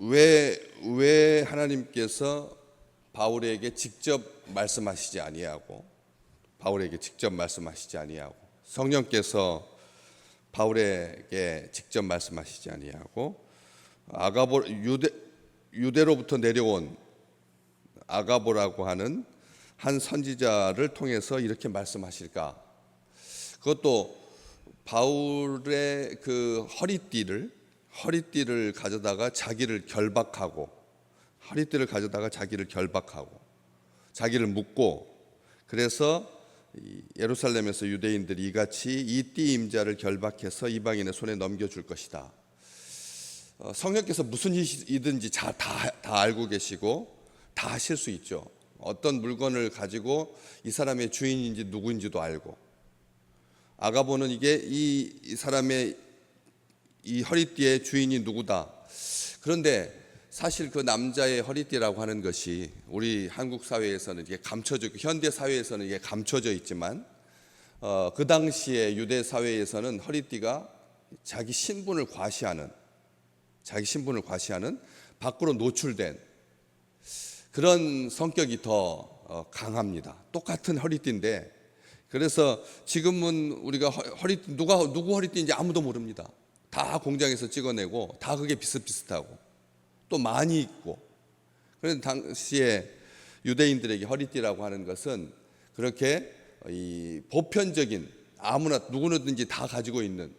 왜 하나님께서 바울에게 직접 말씀하시지 아니하고 성령께서 바울에게 직접 말씀하시지 아니하고 유대로부터 내려온 아가보라고 하는 한 선지자를 통해서 이렇게 말씀하실까? 그것도 바울의 그 허리띠를 가져다가 자기를 결박하고 자기를 묶고, 그래서 예루살렘에서 유대인들이 이같이 이 띠 임자를 결박해서 이방인의 손에 넘겨줄 것이다. 성령께서 무슨 일이든지 다 알고 계시고 다 하실 수 있죠. 어떤 물건을 가지고 이 사람의 주인인지 누구인지도 알고, 아가보는 이게 이 사람의 이 허리띠의 주인이 누구다. 그런데 사실 그 남자의 허리띠라고 하는 것이 우리 한국 사회에서는 이게 감춰져 있고 현대 사회에서는 이게 감춰져 있지만, 그 당시에 유대 사회에서는 허리띠가 자기 신분을 과시하는 밖으로 노출된 그런 성격이 더 강합니다. 똑같은 허리띠인데, 그래서 지금은 우리가 허리띠 누구 허리띠인지 아무도 모릅니다. 다 공장에서 찍어내고 다 그게 비슷비슷하고 또 많이 있고. 그런데 당시에 유대인들에게 허리띠라고 하는 것은 그렇게 이 보편적인 아무나 누구든지 다 가지고 있는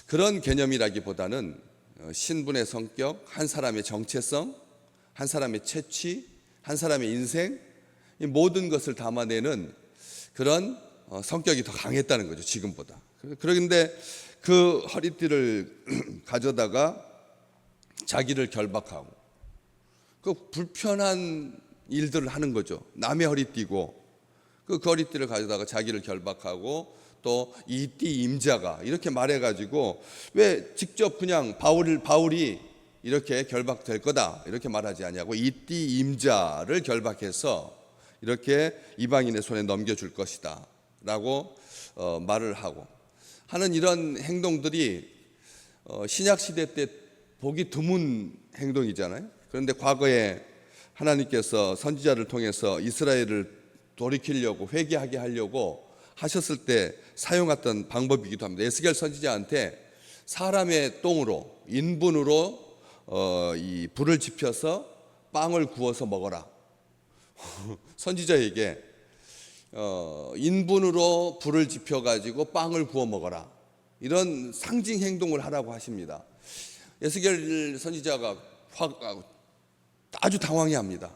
그런 개념이라기보다는 신분의 성격, 한 사람의 정체성, 한 사람의 채취, 한 사람의 인생, 이 모든 것을 담아내는 그런 성격이 더 강했다는 거죠, 지금보다. 그런데 그 허리띠를 가져다가 자기를 결박하고 그 불편한 일들을 하는 거죠. 남의 허리띠고 그 허리띠를 가져다가 자기를 결박하고 또 이 띠 임자가 이렇게 말해가지고 왜 직접 그냥 바울이 이렇게 결박될 거다 이렇게 말하지 않냐고, 이 띠 임자를 결박해서 이렇게 이방인의 손에 넘겨줄 것이다 라고 말을 하고 하는 이런 행동들이 신약 시대 때 보기 드문 행동이잖아요. 그런데 과거에 하나님께서 선지자를 통해서 이스라엘을 돌이키려고 회개하게 하려고 하셨을 때 사용했던 방법이기도 합니다. 에스겔 선지자한테 사람의 똥으로 인분으로 이 불을 지펴서 빵을 구워서 먹어라. 선지자에게 인분으로 불을 지펴 가지고 빵을 구워 먹어라, 이런 상징 행동을 하라고 하십니다. 에스겔 선지자가 아주 당황해합니다.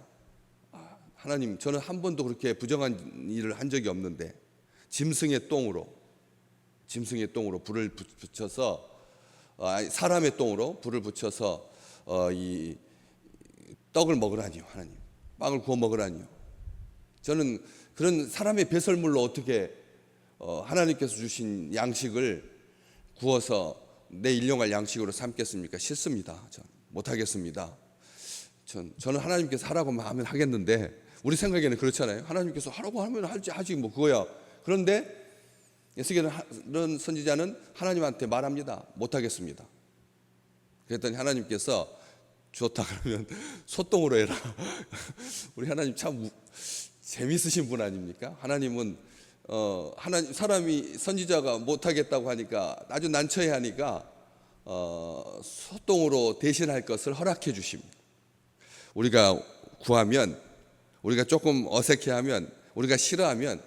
하나님, 저는 한 번도 그렇게 부정한 일을 한 적이 없는데 짐승의 똥으로 불을 붙여서 사람의 똥으로 불을 붙여서 이 떡을 먹으라니요, 하나님, 빵을 구워 먹으라니요. 저는 그런 사람의 배설물로 어떻게 하나님께서 주신 양식을 구워서 내 일용할 양식으로 삼겠습니까? 싫습니다. 전 못하겠습니다. 저는 하나님께서 하라고 하면 하겠는데, 우리 생각에는 그렇잖아요. 하나님께서 하라고 하면 하지 뭐 그거야. 그런데 에스겔은 선지자는 하나님한테 말합니다. 못하겠습니다. 그랬더니 하나님께서 좋다 그러면 소똥으로 해라. 우리 하나님 참 재밌으신 분 아닙니까? 하나님은 사람이 선지자가 못하겠다고 하니까 아주 난처해하니까 소똥으로 대신할 것을 허락해 주십니다. 우리가 구하면, 우리가 조금 어색해하면, 우리가 싫어하면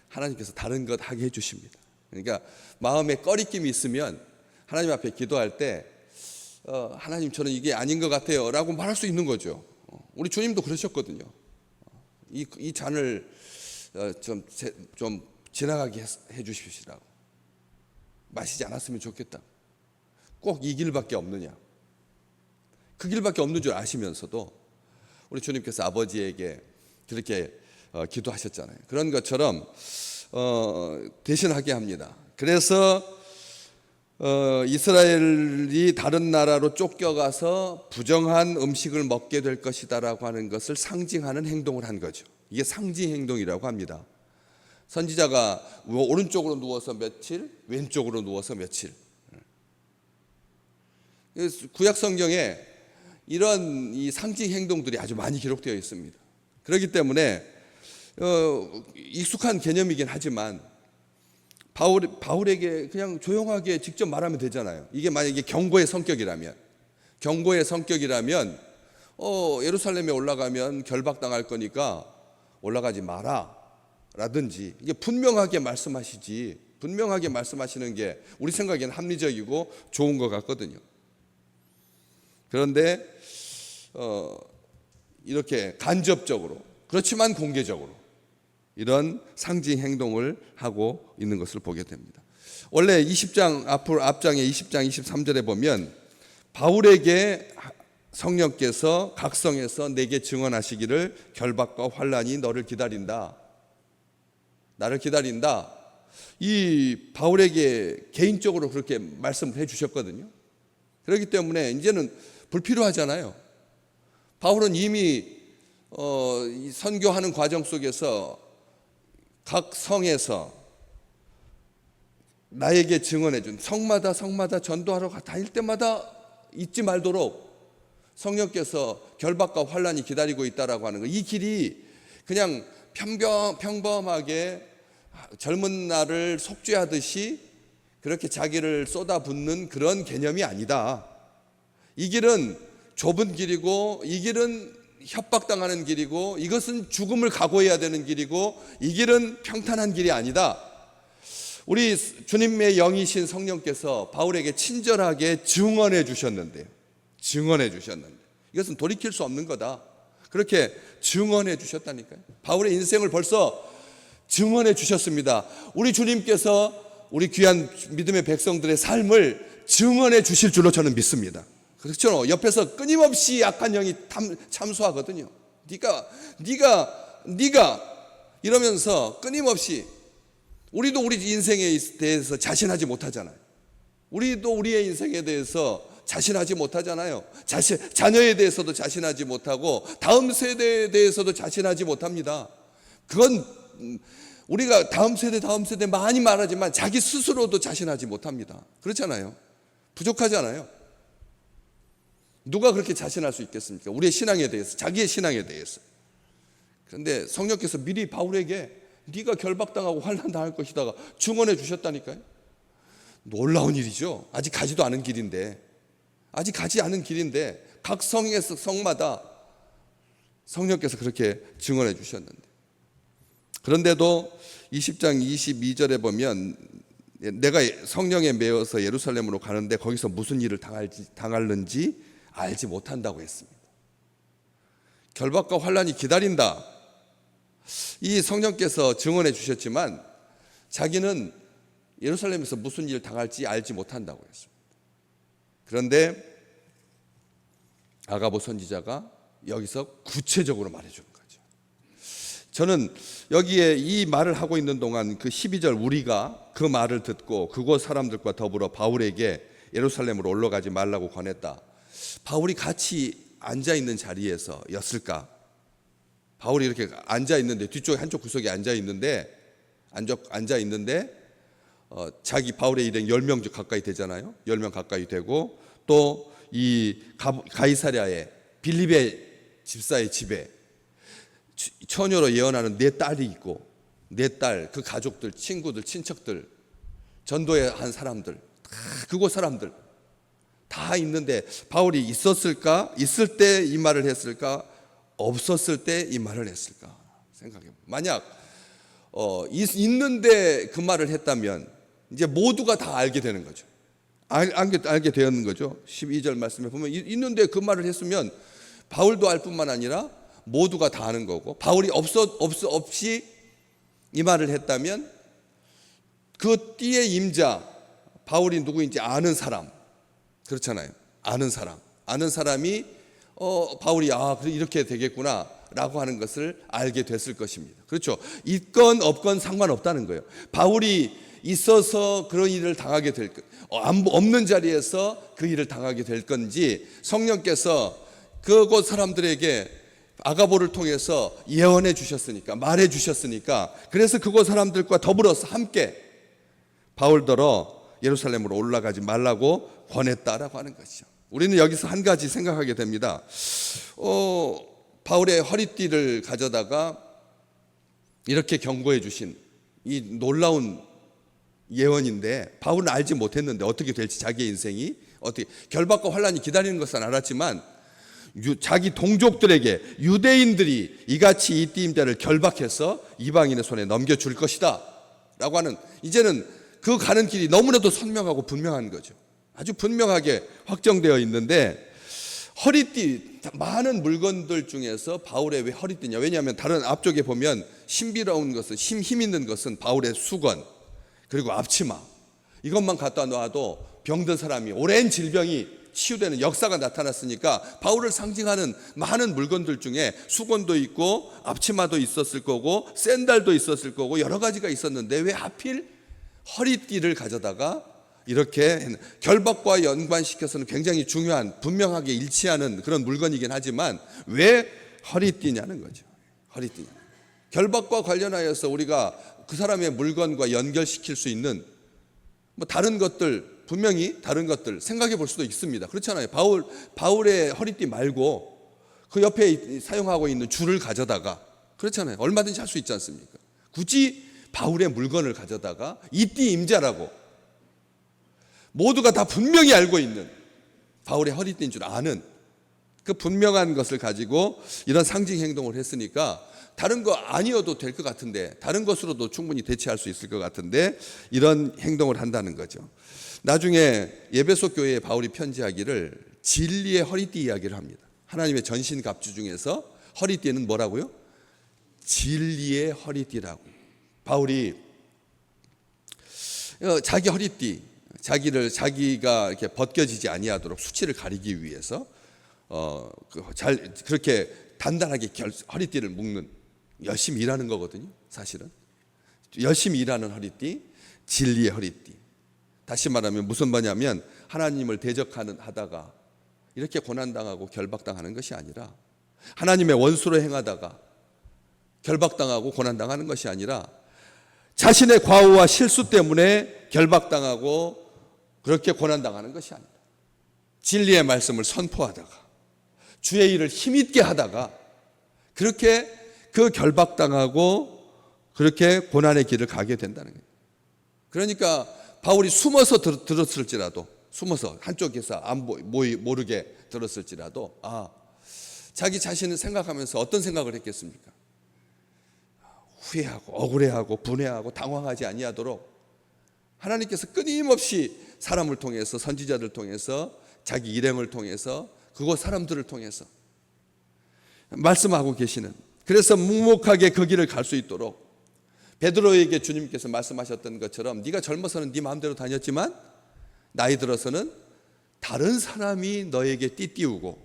하나님께서 다른 것 하게 해주십니다. 그러니까 마음에 꺼리낌이 있으면 하나님 앞에 기도할 때 하나님, 저는 이게 아닌 것 같아요 라고 말할 수 있는 거죠. 우리 주님도 그러셨거든요. 이 잔을 좀 지나가게 해 주십시라고. 마시지 않았으면 좋겠다. 꼭 이 길밖에 없느냐. 그 길밖에 없는 줄 아시면서도 우리 주님께서 아버지에게 그렇게 기도하셨잖아요. 그런 것처럼 대신하게 합니다. 그래서 이스라엘이 다른 나라로 쫓겨가서 부정한 음식을 먹게 될 것이다라고 하는 것을 상징하는 행동을 한 거죠. 이게 상징 행동이라고 합니다. 선지자가 오른쪽으로 누워서 며칠, 왼쪽으로 누워서 며칠. 구약 성경에 이런 이 상징 행동들이 아주 많이 기록되어 있습니다. 그렇기 때문에 익숙한 개념이긴 하지만 바울에게 그냥 조용하게 직접 말하면 되잖아요. 이게 만약에 경고의 성격이라면 예루살렘에 올라가면 결박당할 거니까 올라가지 마라 라든지, 이게 분명하게 말씀하시지, 분명하게 말씀하시는 게 우리 생각에는 합리적이고 좋은 것 같거든요. 그런데 이렇게 간접적으로, 그렇지만 공개적으로 이런 상징 행동을 하고 있는 것을 보게 됩니다. 원래 20장 앞장에 20장 23절에 보면 바울에게 성령께서 각성해서 내게 증언하시기를 결박과 환난이 너를 기다린다, 나를 기다린다, 이 바울에게 개인적으로 그렇게 말씀을 해 주셨거든요. 그렇기 때문에 이제는 불필요하잖아요. 바울은 이미 선교하는 과정 속에서 각 성에서 나에게 증언해 준, 성마다 전도하러 다닐 때마다 잊지 말도록 성령께서 결박과 환난이 기다리고 있다라고 하는 거, 이 길이 그냥 평범하게 젊은 날을 속죄하듯이 그렇게 자기를 쏟아붓는 그런 개념이 아니다. 이 길은 좁은 길이고, 이 길은 협박당하는 길이고, 이것은 죽음을 각오해야 되는 길이고, 이 길은 평탄한 길이 아니다. 우리 주님의 영이신 성령께서 바울에게 친절하게 증언해 주셨는데요. 이것은 돌이킬 수 없는 거다. 그렇게 증언해 주셨다니까요. 바울의 인생을 벌써 증언해 주셨습니다. 우리 주님께서 우리 귀한 믿음의 백성들의 삶을 증언해 주실 줄로 저는 믿습니다. 그렇죠. 옆에서 끊임없이 약한 영이 참소하거든요. 네가 이러면서 끊임없이, 우리도 우리 인생에 대해서 자신하지 못하잖아요. 우리도 우리의 인생에 대해서 자신하지 못하잖아요. 자녀에 대해서도 자신하지 못하고 다음 세대에 대해서도 자신하지 못합니다. 그건 우리가 다음 세대 많이 말하지만 자기 스스로도 자신하지 못합니다. 그렇잖아요. 부족하잖아요. 누가 그렇게 자신할 수 있겠습니까? 우리의 신앙에 대해서, 자기의 신앙에 대해서. 그런데 성령께서 미리 바울에게 네가 결박당하고 환난당할 것이다가 증언해 주셨다니까요. 놀라운 일이죠. 아직 가지 않은 길인데 각 성마다 성령께서 그렇게 증언해 주셨는데, 그런데도 20장 22절에 보면 내가 성령에 매여서 예루살렘으로 가는데 거기서 무슨 일을 당할는지 알지 못한다고 했습니다. 결박과 환난이 기다린다, 이 성령께서 증언해 주셨지만 자기는 예루살렘에서 무슨 일을 당할지 알지 못한다고 했습니다. 그런데 아가보 선지자가 여기서 구체적으로 말해주는 거죠. 저는 여기에 이 말을 하고 있는 동안 그 12절, 우리가 그 말을 듣고 그곳 사람들과 더불어 바울에게 예루살렘으로 올라가지 말라고 권했다. 바울이 같이 앉아있는 자리에서였을까? 바울이 이렇게 앉아있는데, 뒤쪽에 한쪽 구석에 앉아있는데 자기 바울의 일행 10명 가까이 되잖아요. 10명 가까이 되고, 또 이 가이사랴의 빌립의 집사의 집에 처녀로 예언하는 네 딸이 있고, 네 딸, 그 가족들, 친구들, 친척들, 전도에 한 사람들, 그곳 사람들 다 있는데 바울이 있었을까? 있을 때 이 말을 했을까? 없었을 때 이 말을 했을까? 생각해봅니다. 만약 있는데 그 말을 했다면 이제 모두가 다 알게 되는 거죠. 알게 되었는 거죠. 12절 말씀에 보면 있는데 그 말을 했으면 바울도 알 뿐만 아니라 모두가 다 아는 거고, 바울이 없이 이 말을 했다면 그 띠의 임자, 바울이 누구인지 아는 사람, 그렇잖아요. 아는 사람이 바울이 그래 이렇게 되겠구나 라고 하는 것을 알게 됐을 것입니다. 그렇죠. 있건 없건 상관없다는 거예요. 바울이 있어서 그런 일을 당하게 될 것, 없는 자리에서 그 일을 당하게 될 건지, 성령께서 그곳 사람들에게 아가보를 통해서 예언해 주셨으니까, 말해 주셨으니까, 그래서 그곳 사람들과 더불어서 함께 바울더러 예루살렘으로 올라가지 말라고 권했다라고 하는 것이죠. 우리는 여기서 한 가지 생각하게 됩니다. 바울의 허리띠를 가져다가 이렇게 경고해 주신 이 놀라운 예언인데 바울은 알지 못했는데 어떻게 될지, 자기의 인생이 어떻게 결박과 환란이 기다리는 것은 알았지만 자기 동족들에게, 유대인들이 이같이 이 띠임자를 결박해서 이방인의 손에 넘겨줄 것이다 라고 하는, 이제는 그 가는 길이 너무나도 선명하고 분명한 거죠. 아주 분명하게 확정되어 있는데, 허리띠, 많은 물건들 중에서 바울의 왜 허리띠냐? 왜냐하면 다른 앞쪽에 보면 신비로운 것은, 힘 있는 것은 바울의 수건, 그리고 앞치마, 이것만 갖다 놔도 병든 사람이, 오랜 질병이 치유되는 역사가 나타났으니까 바울을 상징하는 많은 물건들 중에 수건도 있고 앞치마도 있었을 거고 샌들도 있었을 거고 여러 가지가 있었는데 왜 하필 허리띠를 가져다가 이렇게 결박과 연관시켜서는 굉장히 중요한, 분명하게 일치하는 그런 물건이긴 하지만 왜 허리띠냐는 거죠. 허리띠냐. 결박과 관련하여서 우리가 그 사람의 물건과 연결시킬 수 있는 뭐 다른 것들, 분명히 다른 것들 생각해 볼 수도 있습니다. 그렇잖아요. 바울의 허리띠 말고 그 옆에 사용하고 있는 줄을 가져다가, 그렇잖아요. 얼마든지 할 수 있지 않습니까? 굳이 바울의 물건을 가져다가 이 띠 임자라고 모두가 다 분명히 알고 있는 바울의 허리띠인 줄 아는 그 분명한 것을 가지고 이런 상징 행동을 했으니까 다른 거 아니어도 될 것 같은데, 다른 것으로도 충분히 대체할 수 있을 것 같은데 이런 행동을 한다는 거죠. 나중에 예배소 교회에 바울이 편지하기를 진리의 허리띠 이야기를 합니다. 하나님의 전신갑주 중에서 허리띠는 뭐라고요? 진리의 허리띠라고. 바울이 자기 허리띠, 자기가 이렇게 벗겨지지 아니하도록 수치를 가리기 위해서 그렇게 단단하게 허리띠를 묶는, 열심히 일하는 거거든요. 사실은 열심히 일하는 허리띠, 진리의 허리띠. 다시 말하면 무슨 말이냐면 하나님을 대적하다가 이렇게 고난당하고 결박당하는 것이 아니라, 하나님의 원수로 행하다가 결박당하고 고난당하는 것이 아니라 자신의 과오와 실수 때문에 결박당하고 그렇게 고난당하는 것이 아니다. 진리의 말씀을 선포하다가 주의 일을 힘있게 하다가 그렇게 그 결박당하고 그렇게 고난의 길을 가게 된다는 거예요. 그러니까 바울이 숨어서 들었을지라도, 숨어서 한쪽에서 모르게 들었을지라도 자기 자신을 생각하면서 어떤 생각을 했겠습니까? 후회하고 억울해하고 분해하고 당황하지 아니하도록 하나님께서 끊임없이 사람을 통해서, 선지자들 통해서, 자기 일행을 통해서, 그곳 사람들을 통해서 말씀하고 계시는, 그래서 묵묵하게 그 길을 갈 수 있도록 베드로에게 주님께서 말씀하셨던 것처럼 네가 젊어서는 네 마음대로 다녔지만 나이 들어서는 다른 사람이 너에게 띠띠우고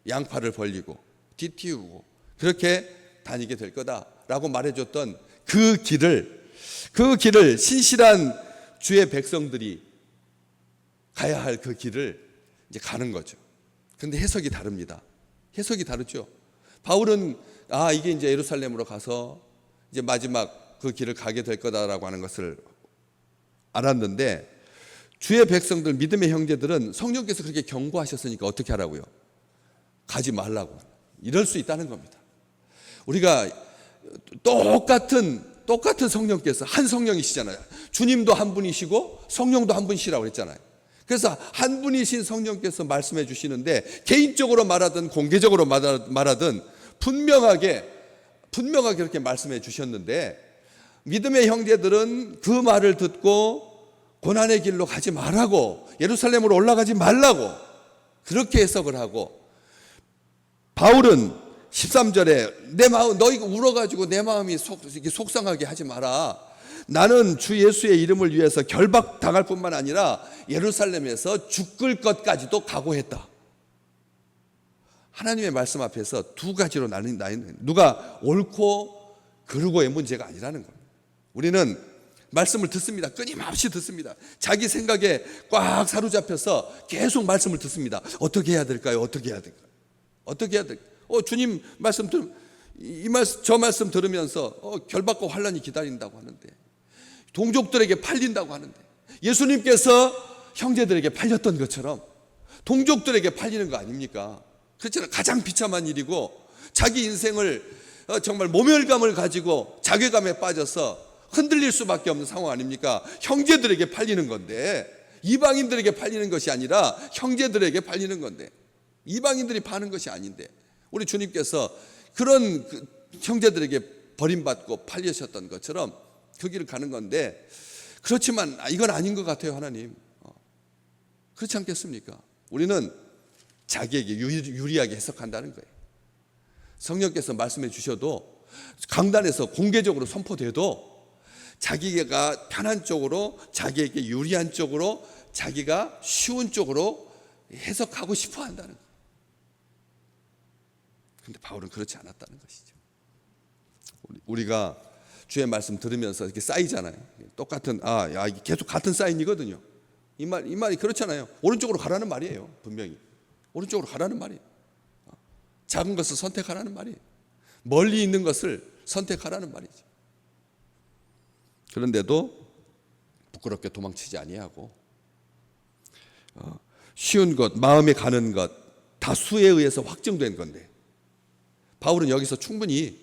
양팔을 벌리고 띠띠우고 그렇게 다니게 될 거다라고 말해줬던 그 길을 신실한 주의 백성들이 가야 할 그 길을 이제 가는 거죠. 그런데 해석이 다릅니다. 해석이 다르죠. 바울은 이게 이제 예루살렘으로 가서 이제 마지막 그 길을 가게 될 거다라고 하는 것을 알았는데, 주의 백성들, 믿음의 형제들은 성령께서 그렇게 경고하셨으니까 어떻게 하라고요? 가지 말라고. 이럴 수 있다는 겁니다. 우리가 똑같은 성령께서, 한 성령이시잖아요. 주님도 한 분이시고 성령도 한 분이시라고 그랬잖아요. 그래서 한 분이신 성령께서 말씀해 주시는데, 개인적으로 말하든 공개적으로 말하든 분명하게 그렇게 말씀해 주셨는데, 믿음의 형제들은 그 말을 듣고 고난의 길로 가지 말라고, 예루살렘으로 올라가지 말라고 그렇게 해석을 하고, 바울은 13절에 내 마음, 너희가 울어가지고 내 마음이 속상하게 하지 마라. 나는 주 예수의 이름을 위해서 결박당할 뿐만 아니라 예루살렘에서 죽을 것까지도 각오했다. 하나님의 말씀 앞에서 두 가지로 나는 누가 옳고 그르고의 문제가 아니라는 겁니다. 우리는 말씀을 듣습니다. 끊임없이 듣습니다. 자기 생각에 꽉 사로잡혀서 계속 말씀을 듣습니다. 어떻게 해야 될까요? 어떻게 해야 될까요? 어떻게 해야 될까요? 주님 말씀 저 말씀 들으면서 결박과 환란이 기다린다고 하는데, 동족들에게 팔린다고 하는데, 예수님께서 형제들에게 팔렸던 것처럼 동족들에게 팔리는 거 아닙니까? 그렇잖아요. 가장 비참한 일이고 자기 인생을 정말 모멸감을 가지고 자괴감에 빠져서 흔들릴 수밖에 없는 상황 아닙니까? 형제들에게 팔리는 건데, 이방인들에게 팔리는 것이 아니라 형제들에게 팔리는 건데, 이방인들이 파는 것이 아닌데, 우리 주님께서 그런 형제들에게 버림받고 팔리셨던 것처럼 그 길을 가는 건데, 그렇지만 이건 아닌 것 같아요, 하나님. 그렇지 않겠습니까? 우리는 자기에게 유리하게 해석한다는 거예요. 성령께서 말씀해 주셔도, 강단에서 공개적으로 선포돼도 자기가 편한 쪽으로, 자기에게 유리한 쪽으로, 자기가 쉬운 쪽으로 해석하고 싶어 한다는 거예요. 그런데 바울은 그렇지 않았다는 것이죠. 우리가 주의 말씀 들으면서 이렇게 쌓이잖아요. 똑같은, 계속 같은 사인이거든요. 이 말이 그렇잖아요. 오른쪽으로 가라는 말이에요. 분명히 오른쪽으로 가라는 말이에요. 작은 것을 선택하라는 말이에요. 멀리 있는 것을 선택하라는 말이죠. 그런데도 부끄럽게 도망치지 아니하고, 쉬운 것, 마음에 가는 것, 다수에 의해서 확정된 건데, 바울은 여기서 충분히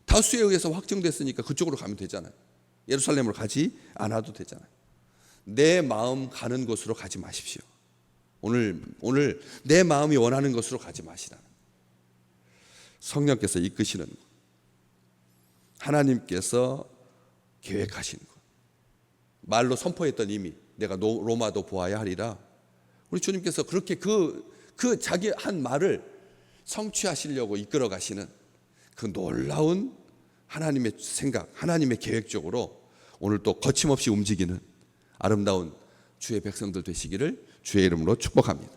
다수에 의해서 확정됐으니까 그쪽으로 가면 되잖아요. 예루살렘으로 가지 않아도 되잖아요. 내 마음 가는 곳으로 가지 마십시오. 오늘 내 마음이 원하는 곳으로 가지 마시라는, 성령께서 이끄시는 것, 하나님께서 계획하신 것, 말로 선포했던 이미 내가 로마도 보아야 하리라. 우리 주님께서 그렇게 그 자기 한 말을 성취하시려고 이끌어 가시는 그 놀라운 하나님의 생각, 하나님의 계획적으로 오늘 또 거침없이 움직이는 아름다운 주의 백성들 되시기를 주의 이름으로 축복합니다.